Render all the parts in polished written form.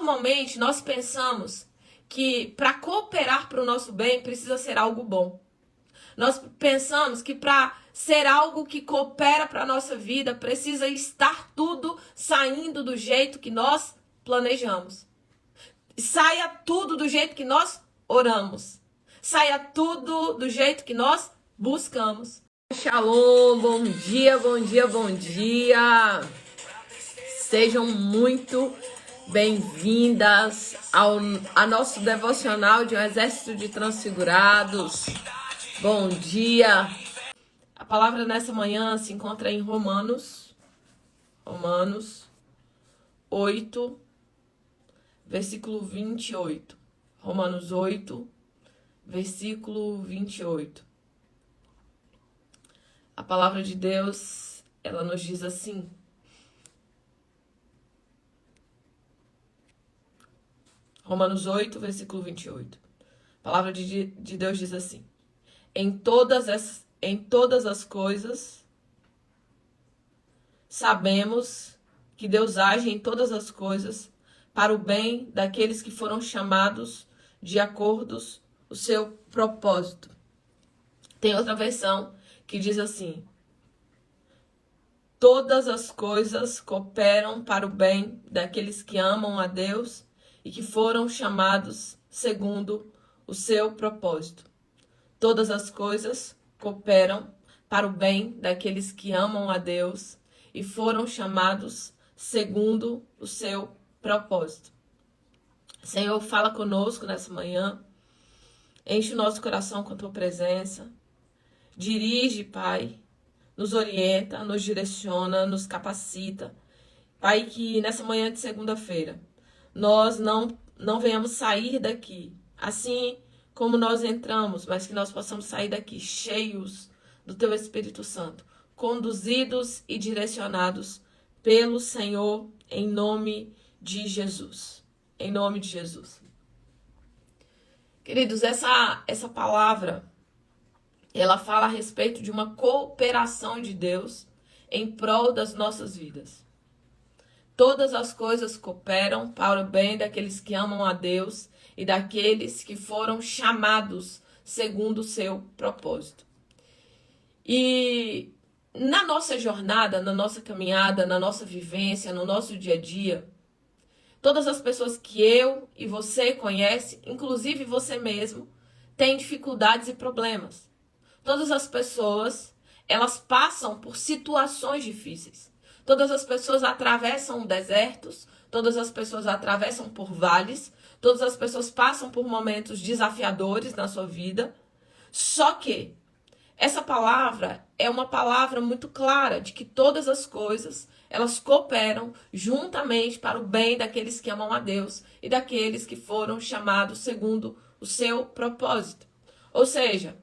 normalmente nós pensamos que para cooperar para o nosso bem precisa ser algo bom. Nós pensamos que para ser algo que coopera para a nossa vida precisa estar tudo saindo do jeito que nós planejamos. Saia tudo do jeito que nós oramos. Saia tudo do jeito que nós buscamos. Shalom, bom dia, bom dia, bom dia. Sejam muito bem-vindas ao nosso devocional de um exército de transfigurados. Bom dia. A palavra nessa manhã se encontra em Romanos 8, versículo 28. Romanos 8, versículo 28. A palavra de Deus, ela nos diz assim: Romanos 8, versículo 28. A palavra de Deus diz assim: Em todas as coisas, sabemos que Deus age em todas as coisas para o bem daqueles que foram chamados de acordo com o seu propósito. Tem outra versão que diz assim: todas as coisas cooperam para o bem daqueles que amam a Deus e que foram chamados segundo o seu propósito. Todas as coisas cooperam para o bem daqueles que amam a Deus e foram chamados segundo o seu propósito. Senhor, fala conosco nessa manhã. Enche o nosso coração com a tua presença. Dirige, Pai. Nos orienta, nos direciona, nos capacita. Pai, que nessa manhã de segunda-feira nós não venhamos sair daqui assim como nós entramos, mas que nós possamos sair daqui cheios do Teu Espírito Santo, conduzidos e direcionados pelo Senhor, em nome de Jesus. Em nome de Jesus. Queridos, essa palavra, ela fala a respeito de uma cooperação de Deus em prol das nossas vidas. Todas as coisas cooperam para o bem daqueles que amam a Deus e daqueles que foram chamados segundo o seu propósito. E na nossa jornada, na nossa caminhada, na nossa vivência, no nosso dia a dia, todas as pessoas que eu e você conhece, inclusive você mesmo, têm dificuldades e problemas. Todas as pessoas, elas passam por situações difíceis. Todas as pessoas atravessam desertos, todas as pessoas atravessam por vales, todas as pessoas passam por momentos desafiadores na sua vida. Só que essa palavra é uma palavra muito clara de que todas as coisas, elas cooperam juntamente para o bem daqueles que amam a Deus e daqueles que foram chamados segundo o seu propósito. Ou seja,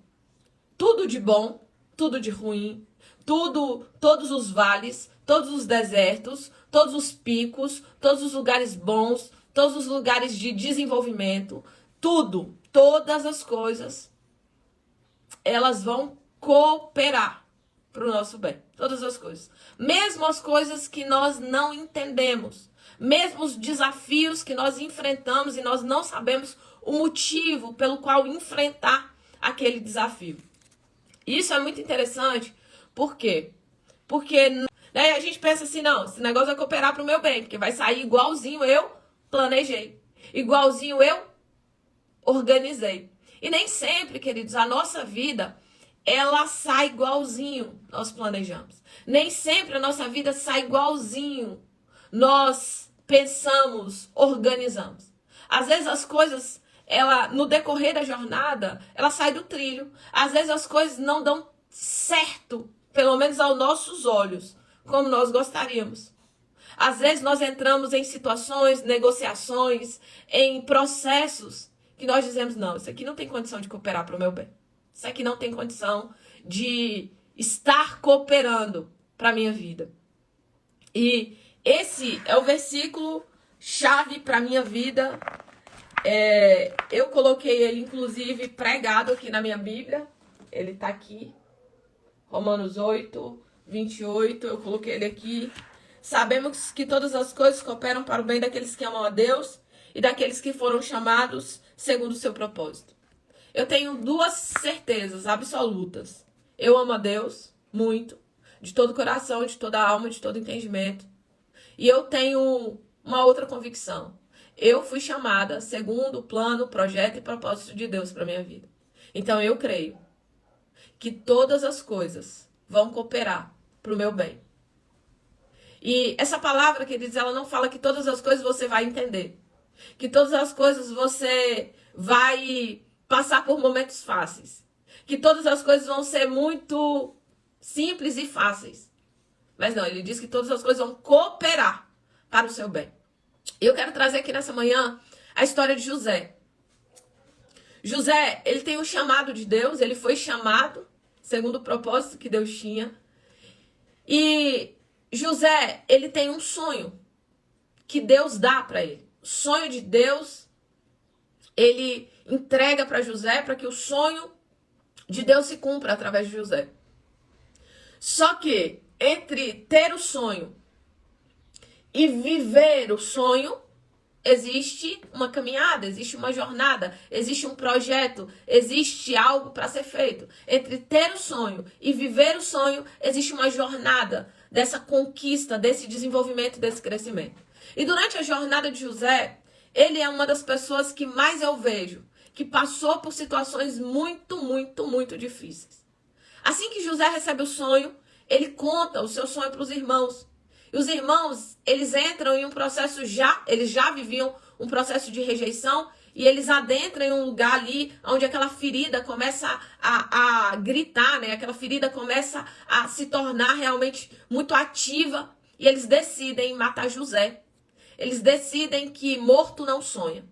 tudo de bom, tudo de ruim, todos os vales, todos os desertos, todos os picos, todos os lugares bons, todos os lugares de desenvolvimento, todas as coisas, elas vão cooperar para o nosso bem. Todas as coisas. Mesmo as coisas que nós não entendemos, mesmo os desafios que nós enfrentamos e nós não sabemos o motivo pelo qual enfrentar aquele desafio. Isso é muito interessante. Por quê? Porque a gente pensa assim, não, esse negócio vai cooperar para o meu bem, porque vai sair igualzinho eu planejei, igualzinho eu organizei. E nem sempre, queridos, a nossa vida, ela sai igualzinho nós planejamos. Nem sempre a nossa vida sai igualzinho nós pensamos, organizamos. Às vezes as coisas, no decorrer da jornada, ela sai do trilho. Às vezes as coisas não dão certo, pelo menos aos nossos olhos, como nós gostaríamos. Às vezes nós entramos em situações, negociações, em processos que nós dizemos, não, isso aqui não tem condição de cooperar para o meu bem. Isso aqui não tem condição de estar cooperando para a minha vida. E esse é o versículo chave para a minha vida. Eu coloquei ele, inclusive, pregado aqui na minha Bíblia. Ele está aqui. Romanos 8, 28. Eu coloquei ele aqui. Sabemos que todas as coisas cooperam para o bem daqueles que amam a Deus e daqueles que foram chamados segundo o seu propósito. Eu tenho duas certezas absolutas. Eu amo a Deus muito, de todo o coração, de toda a alma, de todo entendimento. E eu tenho uma outra convicção. Eu fui chamada segundo o plano, projeto e propósito de Deus para minha vida. Então eu creio que todas as coisas vão cooperar para o meu bem. E essa palavra, queridos, ela não fala que todas as coisas você vai entender. Que todas as coisas você vai passar por momentos fáceis. Que todas as coisas vão ser muito simples e fáceis. Mas não, ele diz que todas as coisas vão cooperar para o seu bem. Eu quero trazer aqui nessa manhã a história de José. José, ele tem um chamado de Deus, ele foi chamado segundo o propósito que Deus tinha. E José, ele tem um sonho que Deus dá para ele. O sonho de Deus, ele entrega para José para que o sonho de Deus se cumpra através de José. Só que entre ter o sonho e viver o sonho, existe uma caminhada, existe uma jornada, existe um projeto, existe algo para ser feito. Entre ter o sonho e viver o sonho, existe uma jornada dessa conquista, desse desenvolvimento, desse crescimento. E durante a jornada de José, ele é uma das pessoas que mais eu vejo, que passou por situações muito difíceis. Assim que José recebe o sonho, ele conta o seu sonho para os irmãos. E os irmãos, eles entram em um processo eles já viviam um processo de rejeição, e eles adentram em um lugar ali onde aquela ferida começa a gritar, né? Aquela ferida começa a se tornar realmente muito ativa, e eles decidem matar José. Eles decidem que morto não sonha.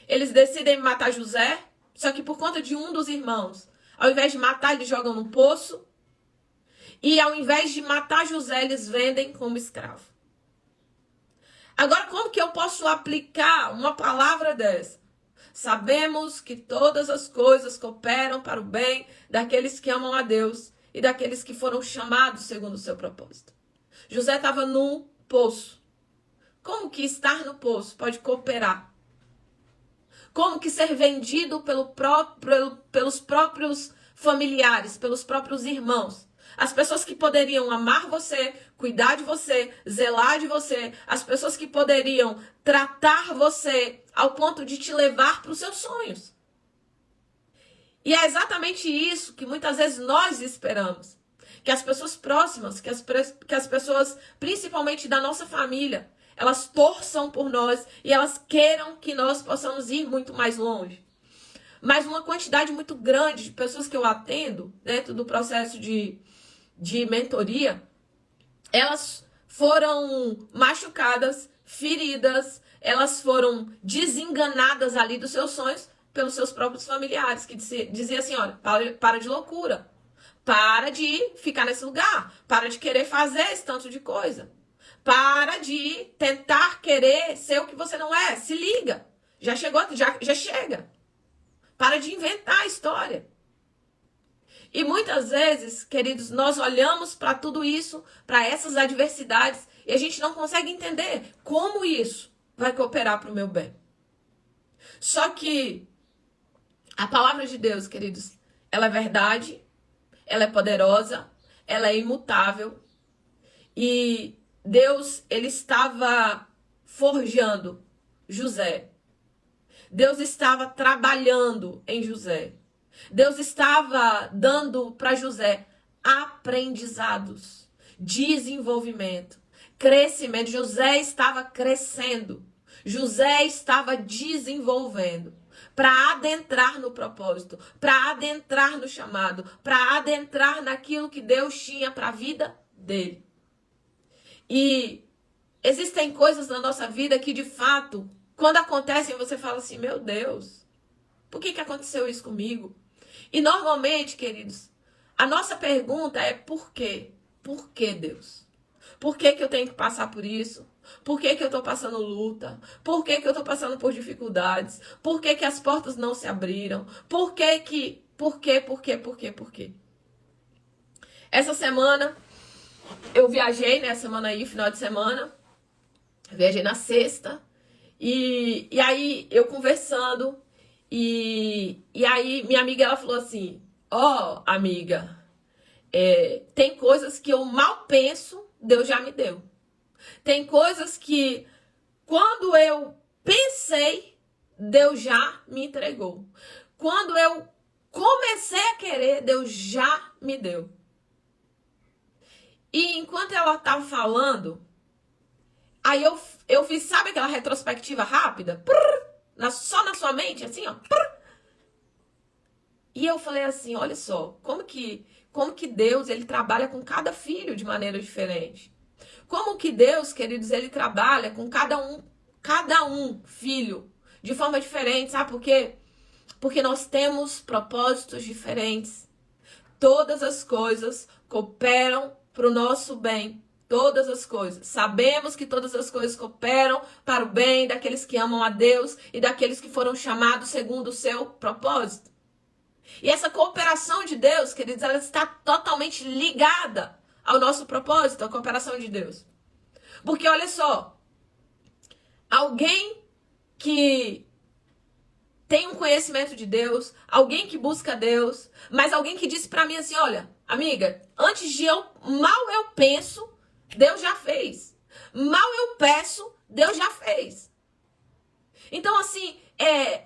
Eles decidem matar José, só que por conta de um dos irmãos, ao invés de matar, eles jogam no poço. E ao invés de matar José, eles vendem como escravo. Agora, como que eu posso aplicar uma palavra dessa? Sabemos que todas as coisas cooperam para o bem daqueles que amam a Deus e daqueles que foram chamados segundo o seu propósito. José estava num poço. Como que estar no poço pode cooperar? Como que ser vendido pelos próprios familiares, pelos próprios irmãos? As pessoas que poderiam amar você, cuidar de você, zelar de você, as pessoas que poderiam tratar você ao ponto de te levar para os seus sonhos. E é exatamente isso que muitas vezes nós esperamos. Que as pessoas próximas, que as pessoas, principalmente da nossa família, elas torçam por nós e elas queiram que nós possamos ir muito mais longe. Mas uma quantidade muito grande de pessoas que eu atendo dentro do processo de mentoria, elas foram machucadas, feridas, elas foram desenganadas ali dos seus sonhos pelos seus próprios familiares, que diziam assim, olha, para de loucura, para de ficar nesse lugar, para de querer fazer esse tanto de coisa, para de tentar querer ser o que você não é, se liga, já chegou, já chega, para de inventar a história. E muitas vezes, queridos, nós olhamos para tudo isso, para essas adversidades, e a gente não consegue entender como isso vai cooperar para o meu bem. Só que a palavra de Deus, queridos, ela é verdade, ela é poderosa, ela é imutável. E Deus, ele estava forjando José. Deus estava trabalhando em José. Deus estava dando para José aprendizados, desenvolvimento, crescimento. José estava crescendo. José estava desenvolvendo para adentrar no propósito, para adentrar no chamado, para adentrar naquilo que Deus tinha para a vida dele. E existem coisas na nossa vida que, de fato, quando acontecem, você fala assim, meu Deus, por que aconteceu isso comigo? E normalmente, queridos, a nossa pergunta é por quê? Por que, Deus? Por que eu tenho que passar por isso? Por que eu estou passando luta? Por que eu estou passando por dificuldades? Por que as portas não se abriram? Por quê? Essa semana, eu viajei, né? Semana aí, final de semana. Viajei na sexta. E aí eu conversando, e aí minha amiga ela falou assim: ó, amiga, tem coisas que eu mal penso, Deus já me deu. Tem coisas que quando eu pensei, Deus já me entregou. Quando eu comecei a querer, Deus já me deu. E enquanto ela estava falando, aí eu fiz, sabe aquela retrospectiva rápida? Só na sua mente, assim, ó. E eu falei assim, olha só, como que Deus, ele trabalha com cada filho de maneira diferente. Como que Deus, queridos, ele trabalha com cada um filho de forma diferente, sabe por quê? Porque nós temos propósitos diferentes. Todas as coisas cooperam para o nosso bem. Todas as coisas. Sabemos que todas as coisas cooperam para o bem daqueles que amam a Deus e daqueles que foram chamados segundo o seu propósito. E essa cooperação de Deus, queridos, ela está totalmente ligada ao nosso propósito, à cooperação de Deus. Porque olha só, alguém que tem um conhecimento de Deus, alguém que busca Deus, mas alguém que disse pra mim assim, olha, amiga, antes de mal eu penso, Deus já fez. Mal eu peço, Deus já fez. Então assim,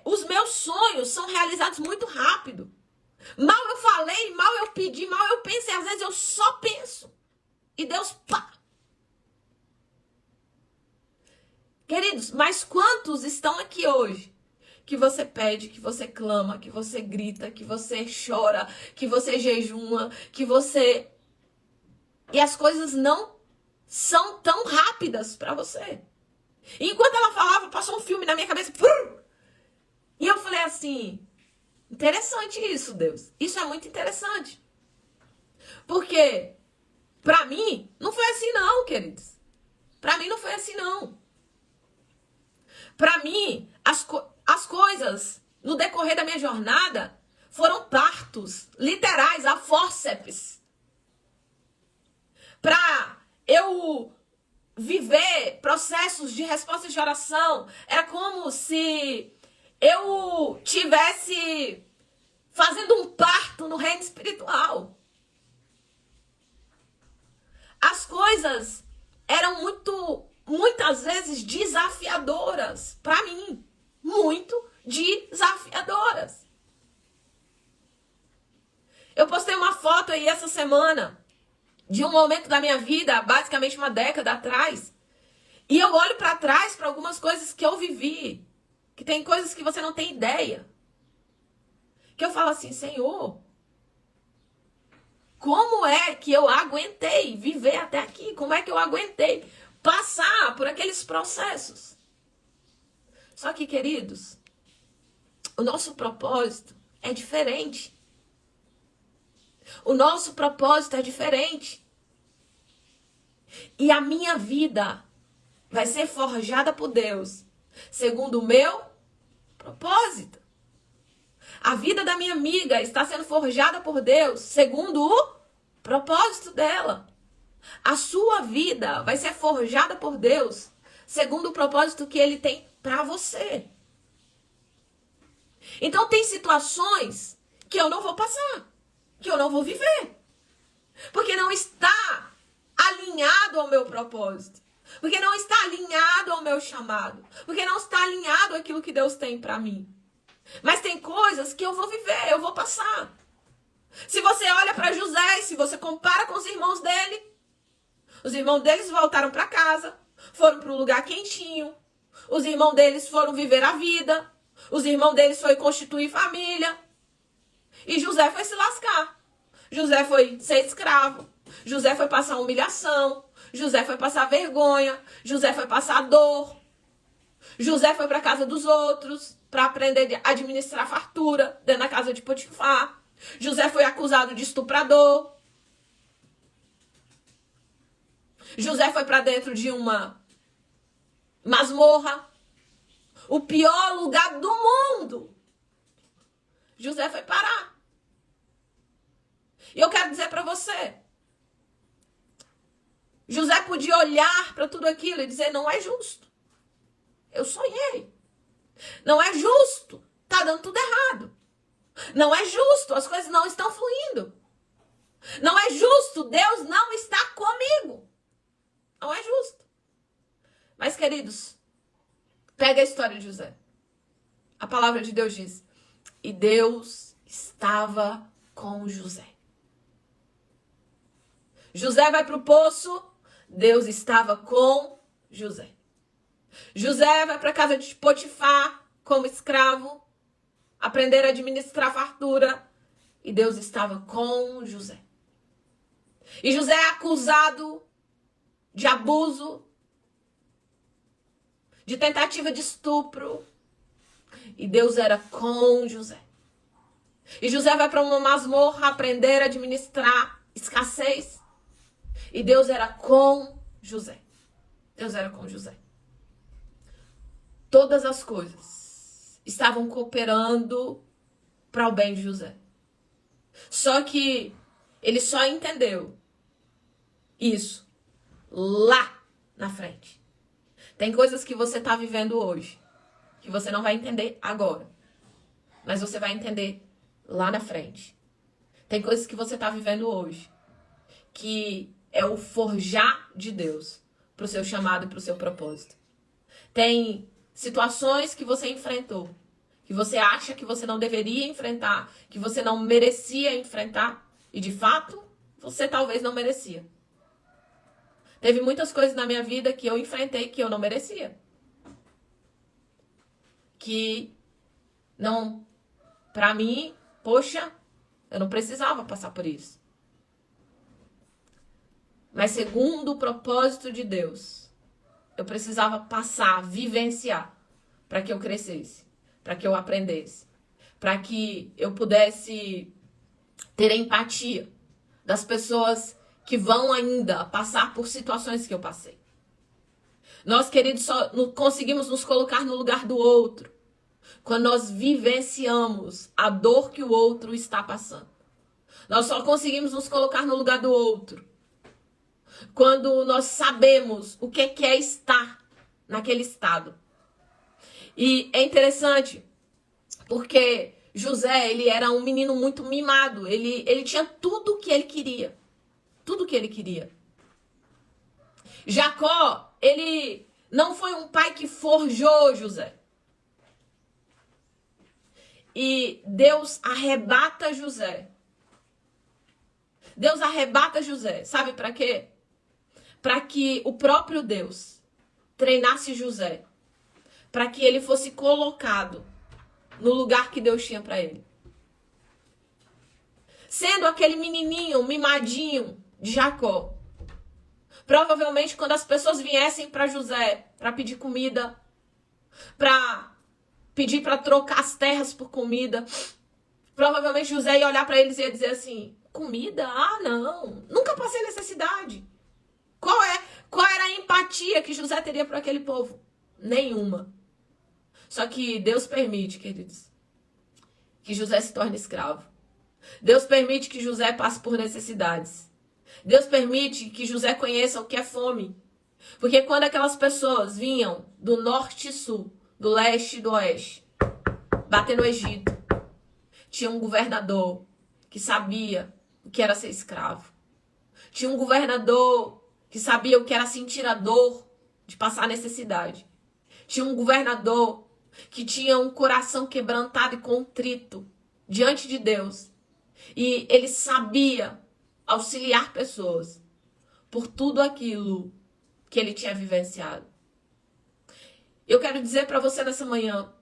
os meus sonhos são realizados muito rápido. Mal eu falei, mal eu pedi, mal eu pensei, às vezes eu só penso. E Deus, pá! Queridos, mas quantos estão aqui hoje? Que você pede, que você clama, que você grita, que você chora, que você jejuma, que você... E as coisas não são tão rápidas para você. E enquanto ela falava, passou um filme na minha cabeça. E eu falei assim, interessante isso, Deus. Isso é muito interessante. Porque, para mim, não foi assim não, queridos. Para mim não foi assim não. Para mim, as coisas no decorrer da minha jornada foram partos literais, a fórceps. Para eu viver processos de resposta de oração, era como se eu tivesse fazendo um parto no reino espiritual. As coisas eram muitas vezes desafiadoras para mim. Muito desafiadoras. Eu postei uma foto aí essa semana de um momento da minha vida, basicamente uma década atrás. E eu olho para trás para algumas coisas que eu vivi. Que tem coisas que você não tem ideia. Que eu falo assim, Senhor, como é que eu aguentei viver até aqui? Como é que eu aguentei passar por aqueles processos? Só que, queridos, o nosso propósito é diferente. O nosso propósito é diferente. E a minha vida vai ser forjada por Deus, segundo o meu propósito. A vida da minha amiga está sendo forjada por Deus, segundo o propósito dela. A sua vida vai ser forjada por Deus, segundo o propósito que Ele tem para você. Então tem situações que eu não vou passar, que eu não vou viver, porque não está alinhado ao meu propósito, porque não está alinhado ao meu chamado, porque não está alinhado àquilo que Deus tem para mim. Mas tem coisas que eu vou viver, eu vou passar. Se você olha para José e se você compara com os irmãos dele, os irmãos deles voltaram para casa, foram para um lugar quentinho, os irmãos deles foram viver a vida, os irmãos deles foram constituir família, e José foi se lascar. José foi ser escravo, José foi passar humilhação, José foi passar vergonha, José foi passar dor, José foi para casa dos outros para aprender a administrar fartura dentro da casa de Potifar. José foi acusado de estuprador. José foi para dentro de uma masmorra, o pior lugar do mundo. José foi parar. E eu quero dizer para você, José podia olhar para tudo aquilo e dizer, não é justo. Eu sonhei. Não é justo. Tá dando tudo errado. Não é justo. As coisas não estão fluindo. Não é justo. Deus não está comigo. Não é justo. Mas, queridos, pega a história de José. A palavra de Deus diz: e Deus estava com José. José vai para o poço, Deus estava com José. José vai para a casa de Potifar como escravo, aprender a administrar fartura, e Deus estava com José. E José é acusado de abuso, de tentativa de estupro, e Deus era com José. E José vai para uma masmorra aprender a administrar escassez, e Deus era com José. Deus era com José. Todas as coisas estavam cooperando para o bem de José. Só que ele só entendeu isso lá na frente. Tem coisas que você está vivendo hoje que você não vai entender agora, mas você vai entender lá na frente. Tem coisas que você está vivendo hoje que é o forjar de Deus para o seu chamado e para o seu propósito. Tem situações que você enfrentou, que você acha que você não deveria enfrentar, que você não merecia enfrentar, e de fato, você talvez não merecia. Teve muitas coisas na minha vida que eu enfrentei que eu não merecia. Que não, pra mim, poxa, eu não precisava passar por isso. Mas segundo o propósito de Deus, eu precisava passar, vivenciar, para que eu crescesse, para que eu aprendesse, para que eu pudesse ter empatia das pessoas que vão ainda passar por situações que eu passei. Nós, queridos, só conseguimos nos colocar no lugar do outro quando nós vivenciamos a dor que o outro está passando. Nós só conseguimos nos colocar no lugar do outro quando nós sabemos o que é estar naquele estado. E é interessante porque José, ele era um menino muito mimado. Ele tinha tudo o que ele queria. Tudo o que ele queria. Jacó, ele não foi um pai que forjou José. E Deus arrebata José. Deus arrebata José. Sabe para quê? Para que o próprio Deus treinasse José. Para que ele fosse colocado no lugar que Deus tinha para ele. Sendo aquele menininho, mimadinho de Jacó. Provavelmente quando as pessoas viessem para José para pedir comida, para pedir para trocar as terras por comida, provavelmente José ia olhar para eles e ia dizer assim: comida? Ah, não. Nunca passei necessidade. Qual era a empatia que José teria para aquele povo? Nenhuma. Só que Deus permite, queridos, que José se torne escravo. Deus permite que José passe por necessidades. Deus permite que José conheça o que é fome. Porque quando aquelas pessoas vinham do norte e sul, do leste e do oeste, bater no Egito, tinha um governador que sabia o que era ser escravo. Tinha um governador que sabia o que era sentir a dor de passar necessidade. Tinha um governador que tinha um coração quebrantado e contrito diante de Deus. E ele sabia auxiliar pessoas por tudo aquilo que ele tinha vivenciado. Eu quero dizer para você nessa manhã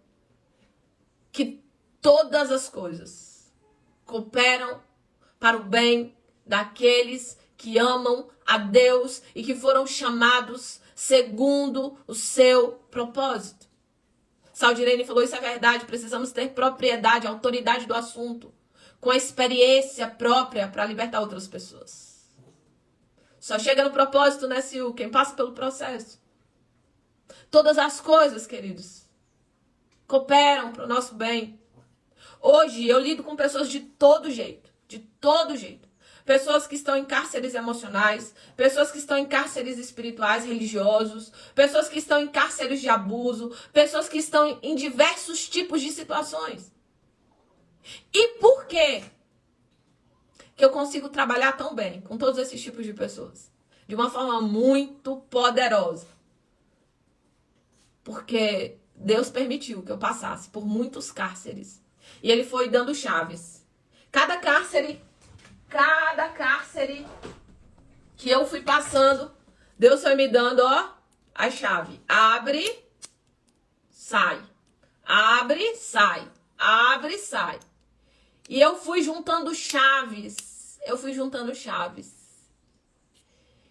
que todas as coisas cooperam para o bem daqueles que amam a Deus e que foram chamados segundo o seu propósito. Saldirene falou: isso é verdade, precisamos ter propriedade, autoridade do assunto, com a experiência própria para libertar outras pessoas. Só chega no propósito, né, Sil? Quem passa pelo processo. Todas as coisas, queridos, cooperam para o nosso bem. Hoje eu lido com pessoas de todo jeito, pessoas que estão em cárceres emocionais, pessoas que estão em cárceres espirituais, religiosos, pessoas que estão em cárceres de abuso, pessoas que estão em diversos tipos de situações. E por quê que eu consigo trabalhar tão bem com todos esses tipos de pessoas? De uma forma muito poderosa. Porque Deus permitiu que eu passasse por muitos cárceres. E Ele foi dando chaves. Cada cárcere que eu fui passando, Deus foi me dando, ó, a chave. Abre, sai. Abre, sai. Abre, sai. E eu fui juntando chaves.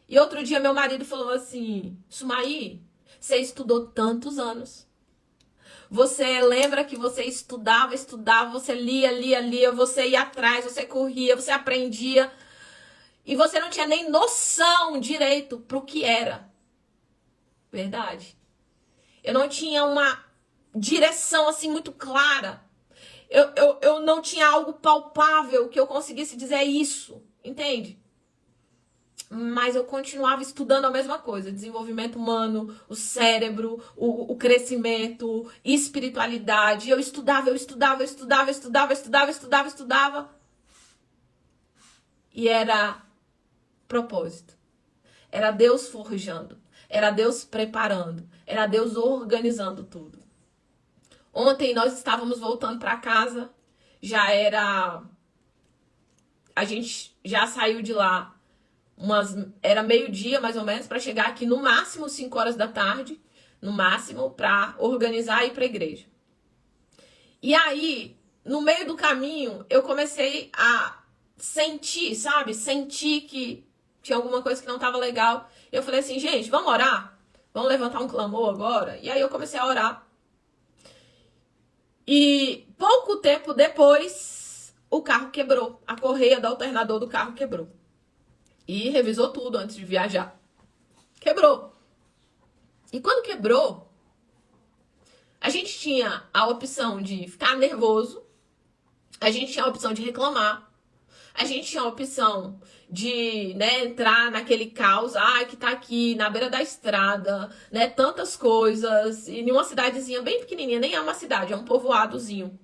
E outro dia meu marido falou assim: Sumaí, você estudou tantos anos. Você lembra que você estudava, você lia, você ia atrás, você corria, você aprendia. E você não tinha nem noção direito pro que era. Verdade. Eu não tinha uma direção assim muito clara. Eu não tinha algo palpável que eu conseguisse dizer isso. Entende? Mas eu continuava estudando a mesma coisa. Desenvolvimento humano, o cérebro, o crescimento, espiritualidade. Eu estudava. E era propósito. Era Deus forjando. Era Deus preparando. Era Deus organizando tudo. Ontem nós estávamos voltando para casa. A gente já saiu de lá. Era meio-dia, mais ou menos, para chegar aqui no máximo 5 horas da tarde, no máximo, para organizar e ir para a igreja. E aí, no meio do caminho, eu comecei a sentir, sabe? Sentir que tinha alguma coisa que não estava legal. Eu falei assim, gente, vamos orar? Vamos levantar um clamor agora? E aí eu comecei a orar. E pouco tempo depois, o carro quebrou. A correia do alternador do carro quebrou. E revisou tudo antes de viajar. Quebrou. E quando quebrou, a gente tinha a opção de ficar nervoso, a gente tinha a opção de reclamar, a gente tinha a opção de, entrar naquele caos, que tá aqui na beira da estrada, tantas coisas, e em uma cidadezinha bem pequenininha, nem é uma cidade, é um povoadozinho.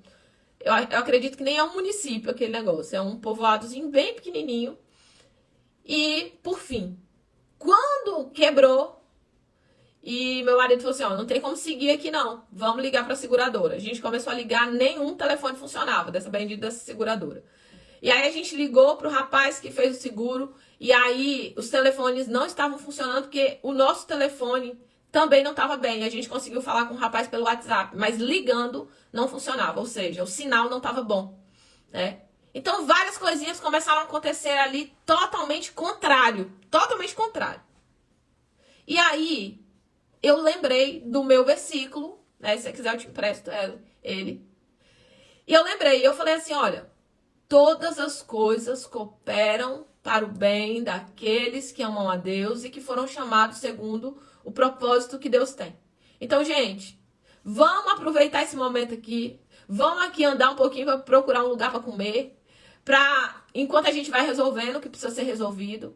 Eu acredito que nem é um município aquele negócio, é um povoadozinho bem pequenininho. E, por fim, quando quebrou, e meu marido falou assim, não tem como seguir aqui não, vamos ligar para a seguradora. A gente começou a ligar, nenhum telefone funcionava dessa bendita seguradora. E aí a gente ligou para o rapaz que fez o seguro, e aí os telefones não estavam funcionando, porque o nosso telefone também não estava bem. A gente conseguiu falar com o rapaz pelo WhatsApp, mas ligando não funcionava, ou seja, o sinal não estava bom, né? Então, várias coisinhas começaram a acontecer ali totalmente contrário. Totalmente contrário. E aí, eu lembrei do meu versículo, Se você quiser, eu te empresto ele. E eu lembrei, eu falei assim, olha, todas as coisas cooperam para o bem daqueles que amam a Deus e que foram chamados segundo o propósito que Deus tem. Então, gente, vamos aproveitar esse momento aqui. Vamos aqui andar um pouquinho para procurar um lugar para comer. Enquanto a gente vai resolvendo o que precisa ser resolvido.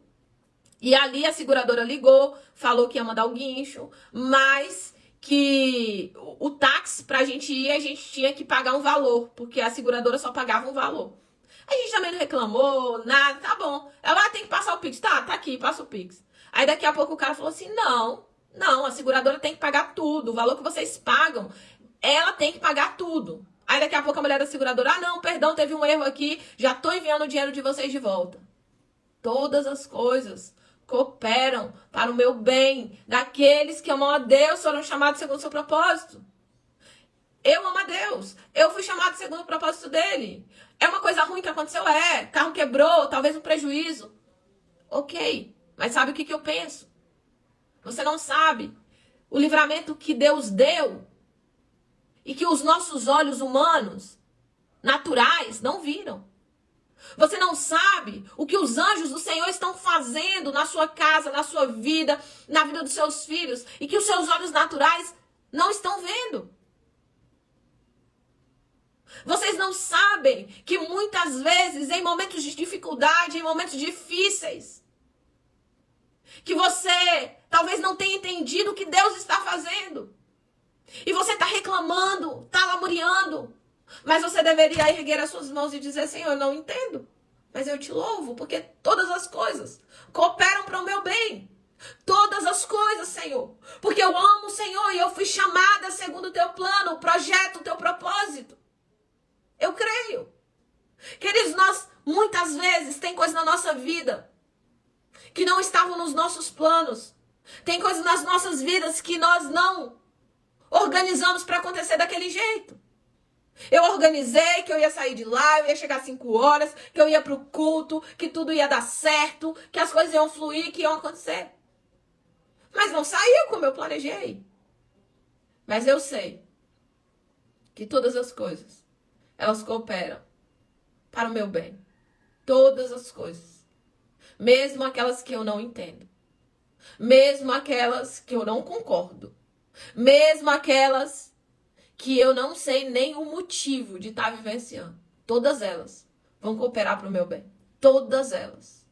E ali a seguradora ligou, falou que ia mandar o guincho, mas que o táxi pra gente ir, a gente tinha que pagar um valor, porque a seguradora só pagava um valor. A gente também não reclamou, nada, tá bom. Ela tem que passar o Pix. Tá aqui, passa o Pix. Aí daqui a pouco o cara falou assim, não, a seguradora tem que pagar tudo, o valor que vocês pagam, ela tem que pagar tudo. Aí daqui a pouco a mulher da seguradora, não, perdão, teve um erro aqui, já tô enviando o dinheiro de vocês de volta. Todas as coisas cooperam para o meu bem, daqueles que amam a Deus, foram chamados segundo o seu propósito. Eu amo a Deus, eu fui chamado segundo o propósito dele. É uma coisa ruim que aconteceu? Carro quebrou, talvez um prejuízo. Ok, mas sabe o que eu penso? Você não sabe o livramento que Deus deu e que os nossos olhos humanos, naturais, não viram. Você não sabe o que os anjos do Senhor estão fazendo na sua casa, na sua vida, na vida dos seus filhos, e que os seus olhos naturais não estão vendo. Vocês não sabem que muitas vezes, em momentos de dificuldade, em momentos difíceis, que você talvez não tenha entendido o que Deus está fazendo. E você está reclamando, está lamuriando. Mas você deveria erguer as suas mãos e dizer: Senhor, eu não entendo. Mas eu te louvo, porque todas as coisas cooperam para o meu bem. Todas as coisas, Senhor. Porque eu amo o Senhor e eu fui chamada segundo o teu plano, o projeto, o teu propósito. Eu creio. Queridos, nós muitas vezes tem coisas na nossa vida que não estavam nos nossos planos. Tem coisas nas nossas vidas que nós não organizamos para acontecer daquele jeito. Eu organizei que eu ia sair de lá, eu ia chegar às 5 horas, que eu ia pro culto, que tudo ia dar certo, que as coisas iam fluir, que iam acontecer. Mas não saiu como eu planejei. Mas eu sei que todas as coisas, elas cooperam para o meu bem. Todas as coisas. Mesmo aquelas que eu não entendo. Mesmo aquelas que eu não concordo. Mesmo aquelas que eu não sei nem o motivo de estar vivenciando. Todas elas vão cooperar para o meu bem. Todas elas.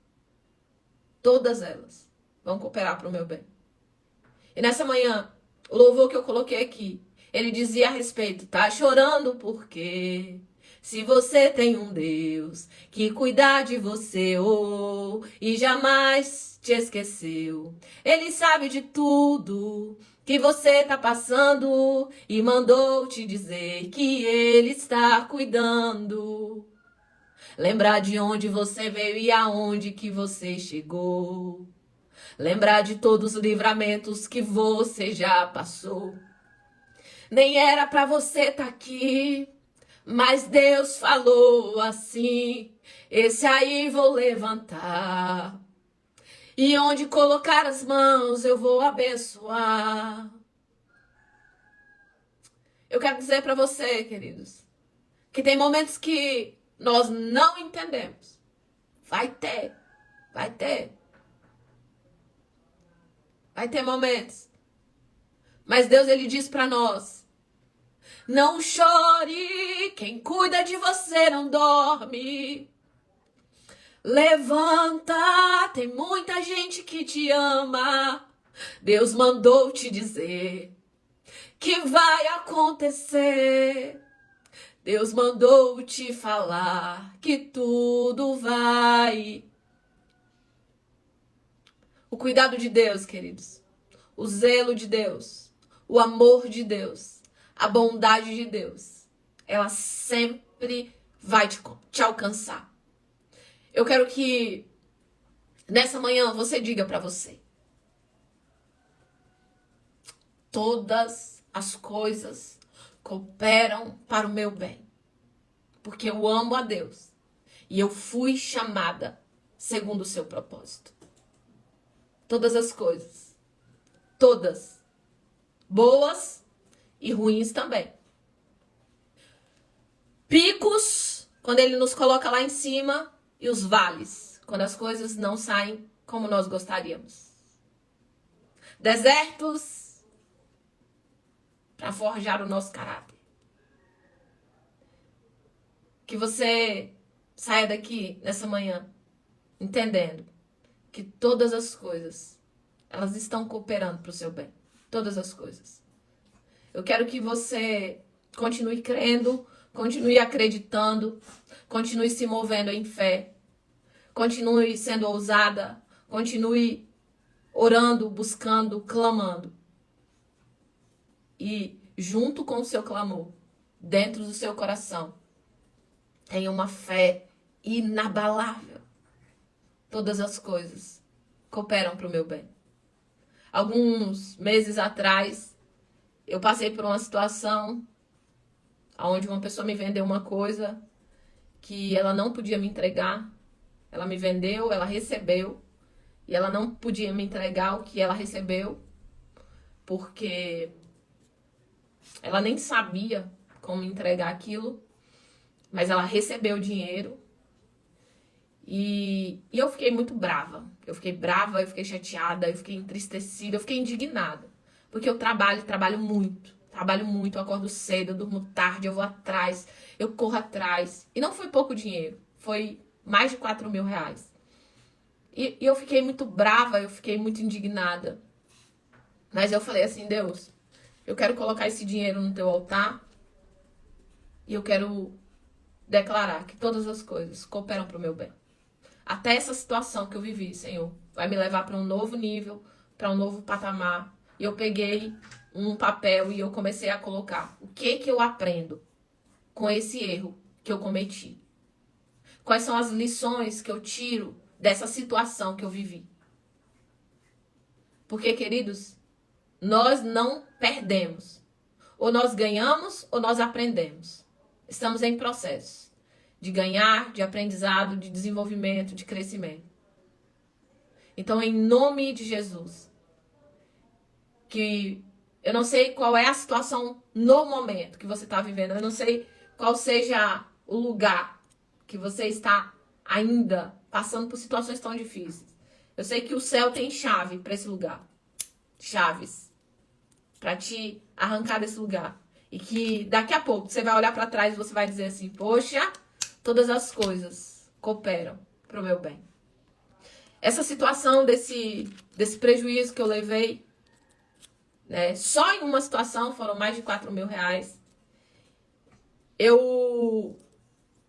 Todas elas vão cooperar para o meu bem. E nessa manhã, o louvor que eu coloquei aqui, ele dizia a respeito: tá chorando porque se você tem um Deus que cuida de você, e jamais te esqueceu. Ele sabe de tudo que você tá passando e mandou te dizer que ele está cuidando. Lembrar de onde você veio e aonde que você chegou. Lembrar de todos os livramentos que você já passou. Nem era pra você tá aqui, mas Deus falou assim: esse aí vou levantar. E onde colocar as mãos eu vou abençoar. Eu quero dizer pra você, queridos, que tem momentos que nós não entendemos. Vai ter. Vai ter momentos. Mas Deus, ele diz pra nós: não chore, quem cuida de você não dorme. Levanta, tem muita gente que te ama. Deus mandou te dizer que vai acontecer. Deus mandou te falar que tudo vai. O cuidado de Deus, queridos, o zelo de Deus, o amor de Deus, a bondade de Deus, ela sempre vai te alcançar. Eu quero que nessa manhã você diga para você: todas as coisas cooperam para o meu bem, porque eu amo a Deus e eu fui chamada segundo o seu propósito. Todas as coisas, todas, boas e ruins também. Picos, quando ele nos coloca lá em cima, e os vales, quando as coisas não saem como nós gostaríamos. Desertos, para forjar o nosso caráter. Que você saia daqui nessa manhã entendendo que todas as coisas, elas estão cooperando para o seu bem. Todas as coisas. Eu quero que você continue crendo, continue acreditando, continue se movendo em fé, continue sendo ousada, continue orando, buscando, clamando. E junto com o seu clamor, dentro do seu coração, tenha uma fé inabalável. Todas as coisas cooperam para o meu bem. Alguns meses atrás, eu passei por uma situação onde uma pessoa me vendeu uma coisa que ela não podia me entregar. Ela me vendeu, ela recebeu, e ela não podia me entregar o que ela recebeu, porque ela nem sabia como entregar aquilo, mas ela recebeu o dinheiro. E eu fiquei muito brava. Eu fiquei brava, eu fiquei chateada, eu fiquei entristecida, eu fiquei indignada. Porque eu trabalho muito. trabalho muito, eu acordo cedo, eu durmo tarde, eu vou atrás, eu corro atrás. E não foi pouco dinheiro, foi mais de 4 mil reais. E eu fiquei muito brava, eu fiquei muito indignada. Mas eu falei assim, Deus, eu quero colocar esse dinheiro no teu altar e eu quero declarar que todas as coisas cooperam para o meu bem. Até essa situação que eu vivi, Senhor, vai me levar para um novo nível, para um novo patamar. E eu peguei um papel e eu comecei a colocar o que eu aprendo com esse erro que eu cometi. Quais são as lições que eu tiro dessa situação que eu vivi. Porque, queridos, nós não perdemos. Ou nós ganhamos ou nós aprendemos. Estamos em processo de ganhar, de aprendizado, de desenvolvimento, de crescimento. Então, em nome de Jesus, que eu não sei qual é a situação no momento que você está vivendo, eu não sei qual seja o lugar que você está ainda passando por situações tão difíceis. Eu sei que o céu tem chave para esse lugar. Chaves. Para te arrancar desse lugar. E que daqui a pouco você vai olhar para trás e você vai dizer assim, poxa, todas as coisas cooperam para o meu bem. Essa situação desse prejuízo que eu levei, né, só em uma situação foram mais de 4 mil reais. Eu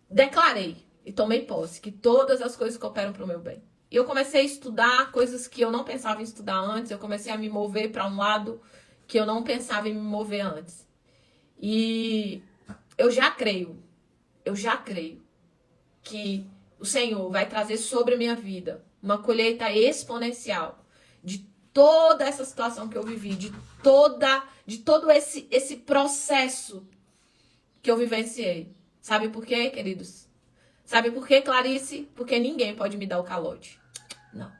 declarei e tomei posse que todas as coisas cooperam para o meu bem. E eu comecei a estudar coisas que eu não pensava em estudar antes. Eu comecei a me mover para um lado que eu não pensava em me mover antes. E eu já creio que o Senhor vai trazer sobre a minha vida uma colheita exponencial de toda essa situação que eu vivi, de todo esse processo que eu vivenciei. Sabe por quê, queridos? Sabe por quê, Clarice? Porque ninguém pode me dar o calote. Não.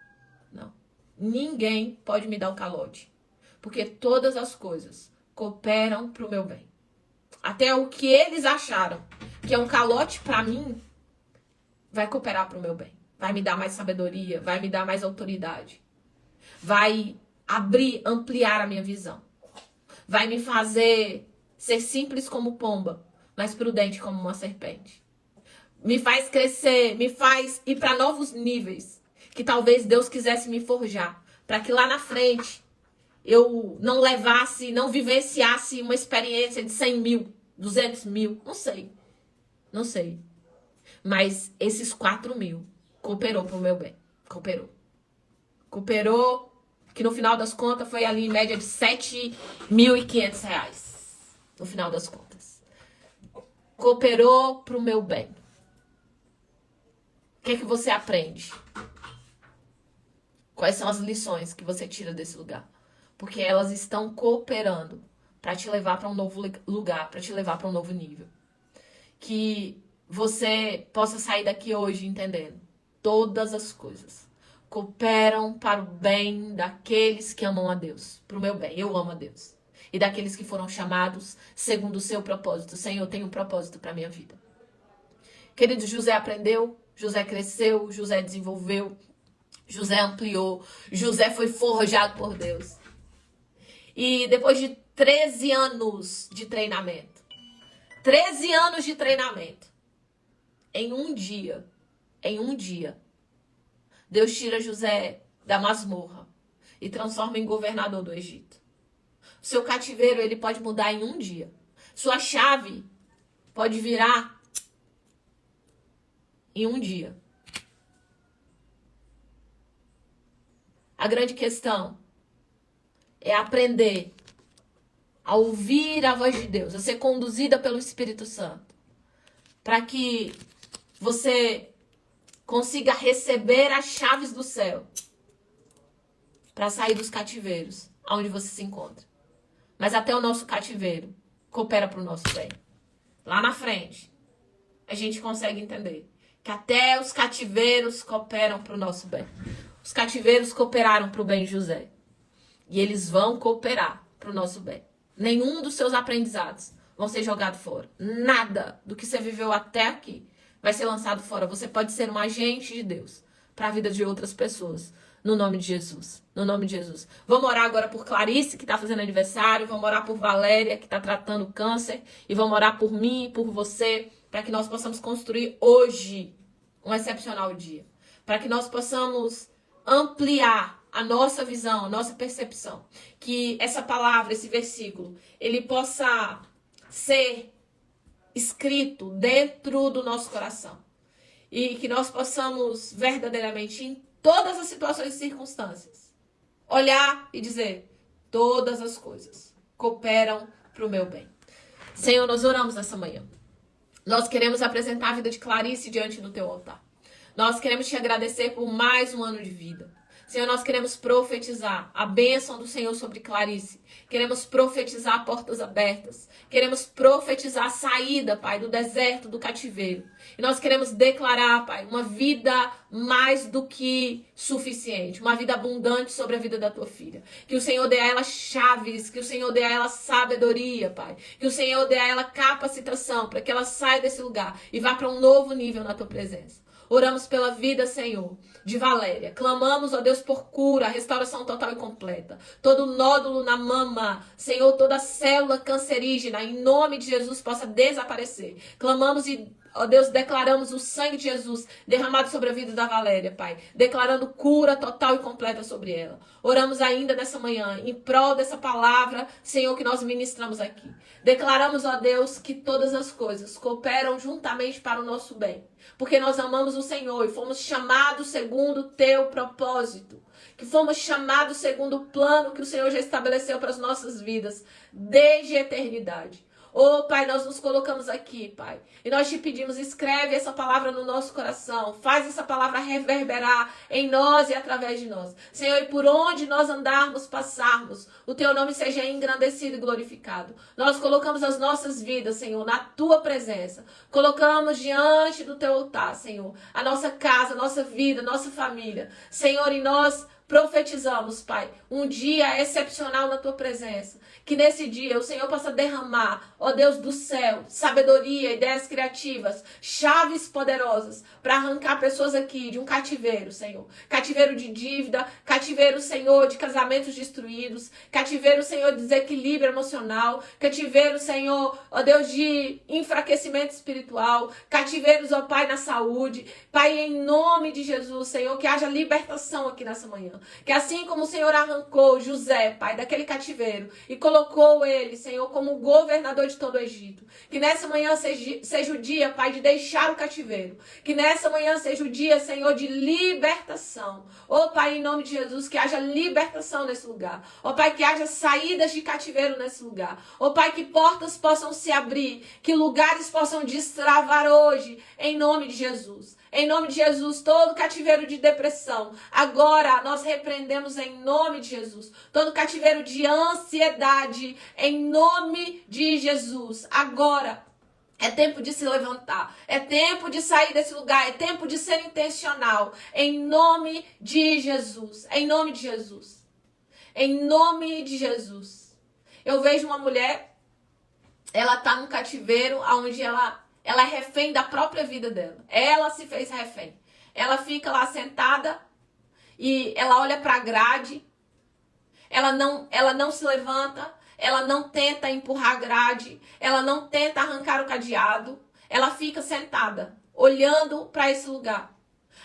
Ninguém pode me dar o calote. Porque todas as coisas cooperam pro meu bem. Até o que eles acharam que é um calote pra mim, vai cooperar pro meu bem. Vai me dar mais sabedoria, vai me dar mais autoridade. Vai ampliar a minha visão. Vai me fazer ser simples como pomba, mas prudente como uma serpente. Me faz crescer, me faz ir para novos níveis que talvez Deus quisesse me forjar, para que lá na frente eu não levasse, não vivenciasse uma experiência de 100 mil, 200 mil, não sei. Mas esses 4 mil cooperou para o meu bem, cooperou, que no final das contas foi ali em média de R$7.500, no final das contas. Cooperou para o meu bem. O que é que você aprende? Quais são as lições que você tira desse lugar? Porque elas estão cooperando para te levar para um novo lugar, para te levar para um novo nível. Que você possa sair daqui hoje entendendo. Todas as coisas cooperam para o bem daqueles que amam a Deus. Para o meu bem, eu amo a Deus. E daqueles que foram chamados segundo o seu propósito. Senhor, tem um propósito para a minha vida. Querido, José aprendeu, José cresceu, José desenvolveu, José ampliou, José foi forjado por Deus. E depois de 13 anos de treinamento, 13 anos de treinamento, em um dia, Deus tira José da masmorra e transforma em governador do Egito. O seu cativeiro, ele pode mudar em um dia. Sua chave pode virar em um dia. A grande questão é aprender a ouvir a voz de Deus, a ser conduzida pelo Espírito Santo, para que você consiga receber as chaves do céu para sair dos cativeiros, onde você se encontra. Mas até o nosso cativeiro coopera para o nosso bem. Lá na frente, a gente consegue entender que até os cativeiros cooperam para o nosso bem. Os cativeiros cooperaram para o bem de José. E eles vão cooperar para o nosso bem. Nenhum dos seus aprendizados vão ser jogados fora. Nada do que você viveu até aqui vai ser lançado fora. Você pode ser um agente de Deus para a vida de outras pessoas. No nome de Jesus. No nome de Jesus. Vamos orar agora por Clarice, que está fazendo aniversário. Vamos orar por Valéria, que está tratando câncer. E vamos orar por mim e por você, para que nós possamos construir hoje um excepcional dia. Para que nós possamos ampliar a nossa visão, a nossa percepção. Que essa palavra, esse versículo, ele possa ser escrito dentro do nosso coração. E que nós possamos verdadeiramente, em todas as situações e circunstâncias, olhar e dizer: todas as coisas cooperam para o meu bem. Senhor, nós oramos nessa manhã. Nós queremos apresentar a vida de Clarice diante do teu altar. Nós queremos te agradecer por mais um ano de vida. Senhor, nós queremos profetizar a bênção do Senhor sobre Clarice. Queremos profetizar portas abertas. Queremos profetizar a saída, Pai, do deserto, do cativeiro. E nós queremos declarar, Pai, uma vida mais do que suficiente. Uma vida abundante sobre a vida da tua filha. Que o Senhor dê a ela chaves. Que o Senhor dê a ela sabedoria, Pai. Que o Senhor dê a ela capacitação para que ela saia desse lugar e vá para um novo nível na tua presença. Oramos pela vida, Senhor, de Valéria. Clamamos, ó Deus, por cura, restauração total e completa. Todo nódulo na mama, Senhor, toda célula cancerígena, em nome de Jesus, possa desaparecer. Clamamos e, ó Deus, declaramos o sangue de Jesus derramado sobre a vida da Valéria, Pai. Declarando cura total e completa sobre ela. Oramos ainda nessa manhã, em prol dessa palavra, Senhor, que nós ministramos aqui. Declaramos, ó Deus, que todas as coisas cooperam juntamente para o nosso bem. Porque nós amamos o Senhor e fomos chamados segundo o teu propósito. Que fomos chamados segundo o plano que o Senhor já estabeleceu para as nossas vidas, desde a eternidade. Oh, Pai, nós nos colocamos aqui, Pai. E nós te pedimos, escreve essa palavra no nosso coração. Faz essa palavra reverberar em nós e através de nós. Senhor, e por onde nós andarmos, passarmos, o teu nome seja engrandecido e glorificado. Nós colocamos as nossas vidas, Senhor, na tua presença. Colocamos diante do teu altar, Senhor, a nossa casa, a nossa vida, a nossa família. Senhor, e nós profetizamos, Pai, um dia excepcional na tua presença. Que nesse dia o Senhor possa derramar, ó Deus do céu, sabedoria, ideias criativas, chaves poderosas para arrancar pessoas aqui de um cativeiro, Senhor. Cativeiro de dívida, cativeiro, Senhor, de casamentos destruídos, cativeiro, Senhor, de desequilíbrio emocional, cativeiro, Senhor, ó Deus, de enfraquecimento espiritual, cativeiros, ó Pai, na saúde. Pai, em nome de Jesus, Senhor, que haja libertação aqui nessa manhã. Que assim como o Senhor arrancou José, Pai, daquele cativeiro e colocou ele, Senhor, como governador de todo o Egito. Que nessa manhã seja o dia, Pai, de deixar o cativeiro. Que nessa manhã seja o dia, Senhor, de libertação. Ó Pai, em nome de Jesus, que haja libertação nesse lugar. Ó Pai, que haja saídas de cativeiro nesse lugar. Ó Pai, que portas possam se abrir, que lugares possam destravar hoje, em nome de Jesus. Em nome de Jesus, todo cativeiro de depressão, agora nós repreendemos em nome de Jesus. Todo cativeiro de ansiedade, em nome de Jesus. Agora é tempo de se levantar, é tempo de sair desse lugar, é tempo de ser intencional. Em nome de Jesus, em nome de Jesus. Em nome de Jesus. Eu vejo uma mulher, ela tá num cativeiro onde ela é refém da própria vida dela. Ela se fez refém. Ela fica lá sentada e ela olha para a grade. Ela não se levanta. Ela não tenta empurrar a grade. Ela não tenta arrancar o cadeado. Ela fica sentada, olhando para esse lugar.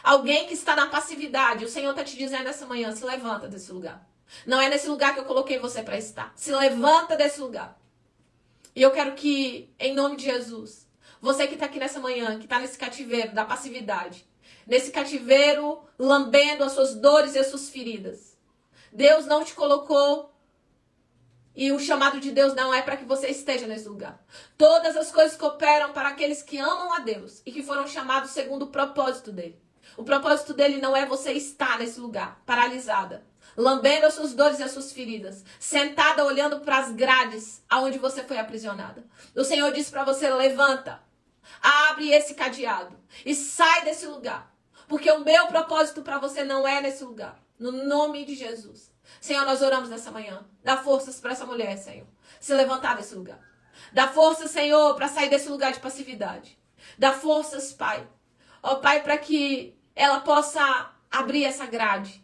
Alguém que está na passividade. O Senhor está te dizendo essa manhã, se levanta desse lugar. Não é nesse lugar que eu coloquei você para estar. Se levanta desse lugar. E eu quero que, em nome de Jesus, você que está aqui nessa manhã, que está nesse cativeiro da passividade, nesse cativeiro lambendo as suas dores e as suas feridas. Deus não te colocou e o chamado de Deus não é para que você esteja nesse lugar. Todas as coisas cooperam para aqueles que amam a Deus e que foram chamados segundo o propósito dele. O propósito dele não é você estar nesse lugar, paralisada, lambendo as suas dores e as suas feridas, sentada olhando para as grades aonde você foi aprisionada. O Senhor disse para você, levanta. Abre esse cadeado e sai desse lugar. Porque o meu propósito para você não é nesse lugar. No nome de Jesus. Senhor, nós oramos nessa manhã. Dá forças para essa mulher, Senhor. Se levantar desse lugar. Dá forças, Senhor, para sair desse lugar de passividade. Dá forças, Pai. Ó Pai, para que ela possa abrir essa grade.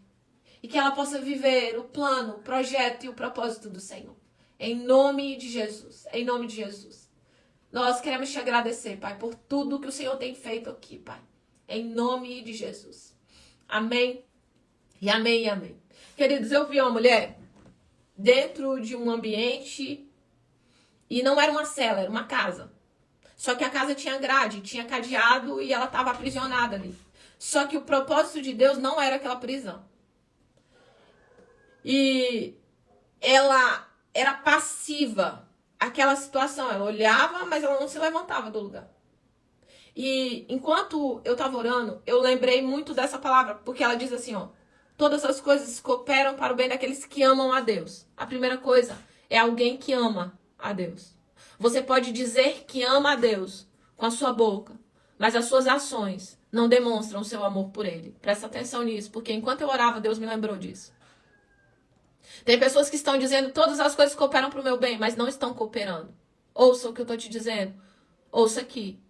e que ela possa viver o plano, o projeto e o propósito do Senhor. Em nome de Jesus. Em nome de Jesus. Nós queremos te agradecer, Pai, por tudo que o Senhor tem feito aqui, Pai. Em nome de Jesus. Amém. E amém, e amém. Queridos, eu vi uma mulher dentro de um ambiente e não era uma cela, era uma casa. Só que a casa tinha grade, tinha cadeado e ela estava aprisionada ali. Só que o propósito de Deus não era aquela prisão. E ela era passiva àquela situação. Ela olhava, mas ela não se levantava do lugar. E enquanto eu estava orando, eu lembrei muito dessa palavra, porque ela diz assim, ó: todas as coisas cooperam para o bem daqueles que amam a Deus. A primeira coisa é alguém que ama a Deus. Você pode dizer que ama a Deus com a sua boca, mas as suas ações não demonstram o seu amor por Ele. Presta atenção nisso, porque enquanto eu orava, Deus me lembrou disso. Tem pessoas que estão dizendo todas as coisas cooperam para o meu bem, mas não estão cooperando. Ouça o que eu estou te dizendo. Ouça aqui.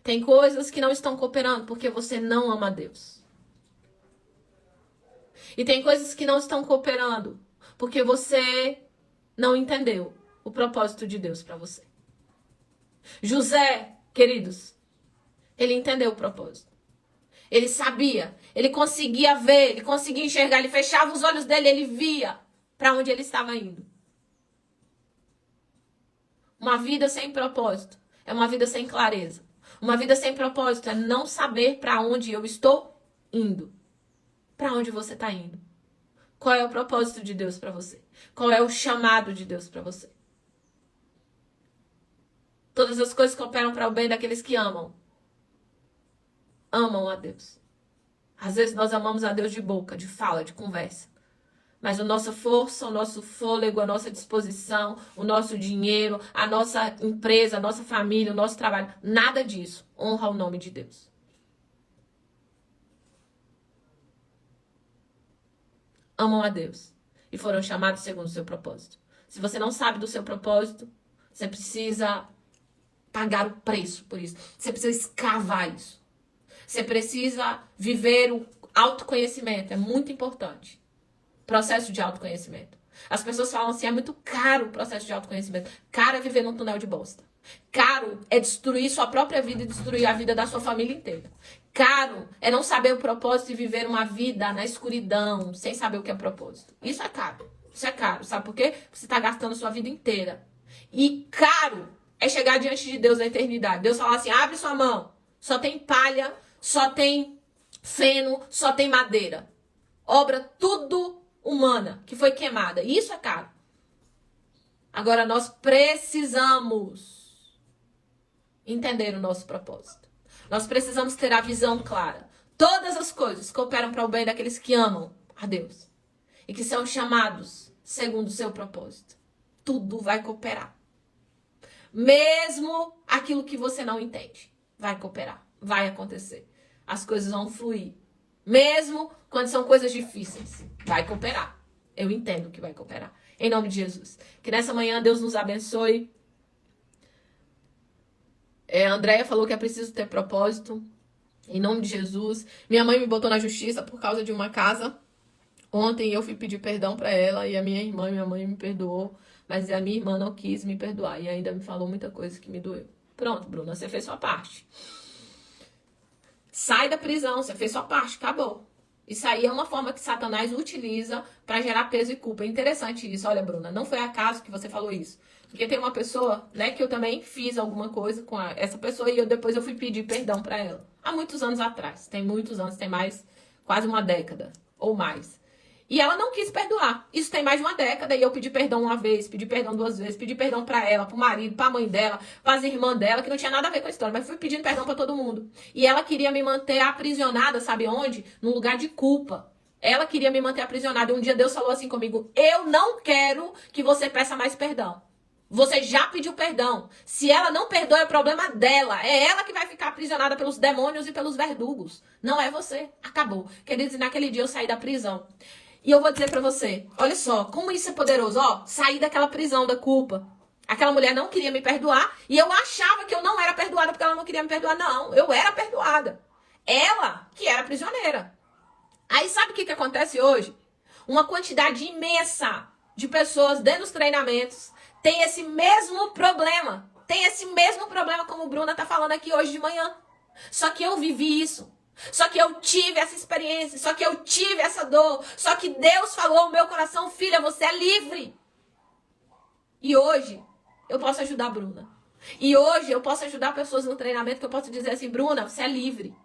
Tem coisas que não estão cooperando porque você não ama a Deus. E tem coisas que não estão cooperando porque você não entendeu o propósito de Deus para você. José, queridos, ele entendeu o propósito. Ele sabia, ele conseguia ver, ele conseguia enxergar, ele fechava os olhos dele, ele via para onde ele estava indo. Uma vida sem propósito é uma vida sem clareza. Uma vida sem propósito é não saber para onde eu estou indo. Para onde você está indo? Qual é o propósito de Deus para você? Qual é o chamado de Deus para você? Todas as coisas cooperam para o bem daqueles que amam. Amam a Deus. Às vezes nós amamos a Deus de boca, de fala, de conversa. Mas a nossa força, o nosso fôlego, a nossa disposição, o nosso dinheiro, a nossa empresa, a nossa família, o nosso trabalho, nada disso honra o nome de Deus. Amam a Deus e foram chamados segundo o seu propósito. Se você não sabe do seu propósito, você precisa pagar o preço por isso. Você precisa escavar isso. Você precisa viver o autoconhecimento. É muito importante. Processo de autoconhecimento. As pessoas falam assim, é muito caro o processo de autoconhecimento. Caro é viver num túnel de bosta. Caro é destruir sua própria vida e destruir a vida da sua família inteira. Caro é não saber o propósito e viver uma vida na escuridão, sem saber o que é propósito. Isso é caro. Isso é caro. Sabe por quê? Você está gastando a sua vida inteira. E caro é chegar diante de Deus na eternidade. Deus fala assim, abre sua mão. Só tem palha, só tem feno, só tem madeira. Obra tudo humana que foi queimada. Isso é caro. Agora nós precisamos entender o nosso propósito. Nós precisamos ter a visão clara. Todas as coisas cooperam para o bem daqueles que amam a Deus e que são chamados segundo o seu propósito. Tudo vai cooperar. Mesmo aquilo que você não entende, vai cooperar, vai acontecer. As coisas vão fluir. Mesmo quando são coisas difíceis, vai cooperar. Eu entendo que vai cooperar. Em nome de Jesus. Que nessa manhã Deus nos abençoe. A Andréia falou que é preciso ter propósito. Em nome de Jesus. Minha mãe me botou na justiça por causa de uma casa. Ontem eu fui pedir perdão para ela e a minha mãe me perdoou. Mas a minha irmã não quis me perdoar e ainda me falou muita coisa que me doeu. Pronto, Bruna, você fez sua parte. Sai da prisão, você fez sua parte, acabou. Isso aí é uma forma que Satanás utiliza para gerar peso e culpa. É interessante isso. Olha, Bruna, não foi acaso que você falou isso. Porque tem uma pessoa, né, que eu também fiz alguma coisa com essa pessoa e depois eu fui pedir perdão para ela. Há muitos anos atrás. Tem muitos anos, tem mais, quase uma década ou mais. E ela não quis perdoar. Isso tem mais de uma década e eu pedi perdão uma vez, pedi perdão duas vezes, pedi perdão pra ela, pro marido, pra mãe dela, pras irmãs dela, que não tinha nada a ver com a história, mas fui pedindo perdão pra todo mundo. E ela queria me manter aprisionada, sabe onde? Num lugar de culpa. Ela queria me manter aprisionada. E um dia Deus falou assim comigo, eu não quero que você peça mais perdão. Você já pediu perdão. Se ela não perdoa, é o problema dela. É ela que vai ficar aprisionada pelos demônios e pelos verdugos. Não é você. Acabou. Queridos, naquele dia eu saí da prisão. E eu vou dizer pra você, olha só, como isso é poderoso, ó, sair daquela prisão da culpa. Aquela mulher não queria me perdoar e eu achava que eu não era perdoada porque ela não queria me perdoar. Não, eu era perdoada. Ela que era prisioneira. Aí sabe o que acontece hoje? uma quantidade imensa de pessoas dentro dos treinamentos tem esse mesmo problema. Tem esse mesmo problema como o Bruna tá falando aqui hoje de manhã. Só que eu vivi isso. Só que eu tive essa experiência. Só que eu tive essa dor. Só que Deus falou ao meu coração, filha, você é livre. E hoje eu posso ajudar a Bruna. E hoje eu posso ajudar pessoas no treinamento que eu posso dizer assim, Bruna, você é livre.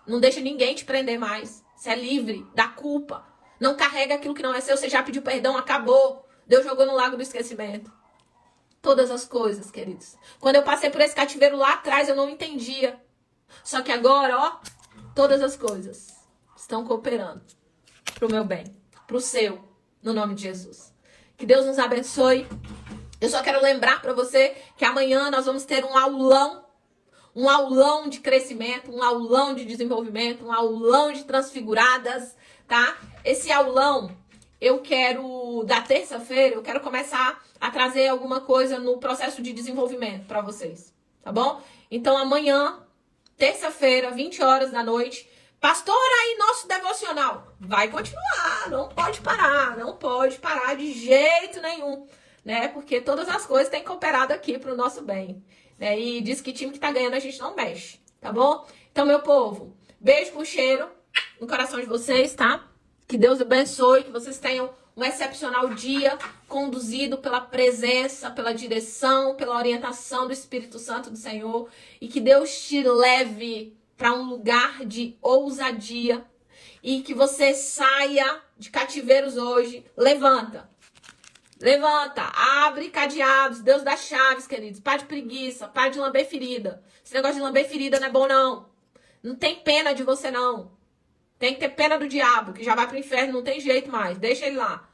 Não deixa ninguém te prender mais. Você é livre da culpa. Não carrega aquilo que não é seu. Você já pediu perdão, acabou. Deus jogou no lago do esquecimento. Todas as coisas, queridos. Quando eu passei por esse cativeiro lá atrás, eu não entendia. Só que agora, ó, todas as coisas estão cooperando pro meu bem, pro seu, no nome de Jesus. Que Deus nos abençoe. Eu só quero lembrar para você que amanhã nós vamos ter um aulão de crescimento, um aulão de desenvolvimento, um aulão de transfiguradas, tá? Esse aulão, eu quero, da terça-feira, eu quero começar a trazer alguma coisa no processo de desenvolvimento para vocês, tá bom? Então amanhã, terça-feira, 20 horas da noite, pastora, aí nosso devocional vai continuar, não pode parar de jeito nenhum, né? Porque todas as coisas têm cooperado aqui pro nosso bem, né? E diz que time que tá ganhando a gente não mexe, tá bom? Então, meu povo, beijo com cheiro no coração de vocês, tá? Que Deus abençoe, que vocês tenham um excepcional dia conduzido pela presença, pela direção, pela orientação do Espírito Santo do Senhor e que Deus te leve para um lugar de ousadia e que você saia de cativeiros hoje. Levanta, abre cadeados, Deus dá chaves, queridos. Para de preguiça, para de lamber ferida. Esse negócio de lamber ferida não é bom, não. Não tem pena de você, não. Tem que ter pena do diabo, que já vai pro inferno, não tem jeito mais. Deixa ele lá.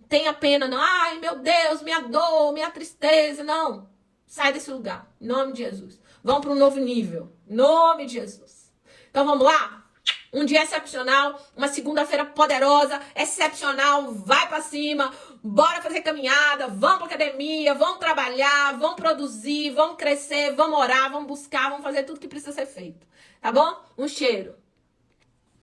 Tenha pena, não. Ai, meu Deus, minha dor, minha tristeza. Não. Sai desse lugar. Em nome de Jesus. Vamos para um novo nível. Em nome de Jesus. Então vamos lá? Um dia excepcional, uma segunda-feira poderosa, excepcional, vai pra cima, bora fazer caminhada, vamos pra academia, vamos trabalhar, vamos produzir, vamos crescer, vamos orar, vamos buscar, vamos fazer tudo que precisa ser feito. Tá bom? Um cheiro.